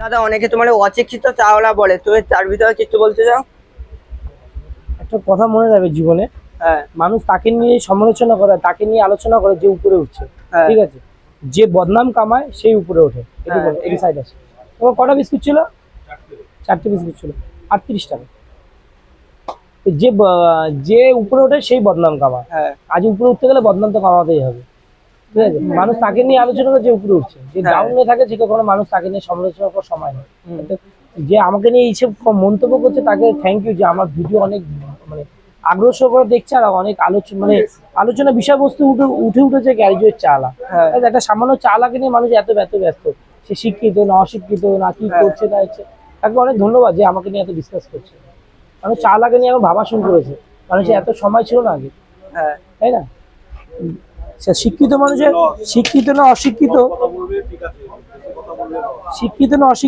দাদা অনেকে তোমার অশিক্ষিত চাওলা বলে, তুমি তার ভিতরে কিছু বলতে চাও? একটা কথা মনে রাখবে জীবনে, হ্যাঁ মানুষ তাকে নিয়ে সমালোচনা করে, তাকে নিয়ে আলোচনা করে যে উপরে উঠছে, হ্যাঁ ঠিক আছে? যে বদনাম কামায় সেই উপরে ওঠে। হ্যাঁ। এটি সাইড আছে। তোমার কটা বিস্কুট ছিল? 4টে বিস্কুট ছিল, 38 টাকা। যে উপরে ওঠে সেই বদনাম কামায়। হ্যাঁ আজ উপরে উঠতে গেলে বদনাম তো কামাতেই হবে, ঠিক আছে? মানুষ তাকে নিয়ে আলোচনা করে যে উপরে উঠছে, যে হ্যাঁ। ডাউনে থাকে সেটা কোনো মানুষ তাকে নিয়ে সমালোচনা করার সময় নেই। হুম। তো যে আমাকে নিয়ে এইসব মন্তব্য করছে তাকে থ্যাংক ইউ, যে আমার ভিডিও অনেক মানে আগ্রহ করে দেখছে, আর অনেক আলোচনা বিষয়বস্তু উঠে উঠেছে গ্র্যাজুয়েট চালা। হ্যাঁ। একটা সামান্য চালাকে নিয়ে মানুষ এত ব্যস্ত, সে শিক্ষিত না অশিক্ষিত না কি হ্যাঁ। করছে না হচ্ছে। তাকে অনেক ধন্যবাদ যে আমাকে নিয়ে এত ডিসকাস করছে। মানুষ চালাকে নিয়ে আমার ভাবা শুরু করেছে, মানুষের এত সময় ছিল না আগে, হ্যাঁ। তাই না? সে শিক্ষিত মানুষের, শিক্ষিত না অশিক্ষিত, শিক্ষিত না অশিক্ষিত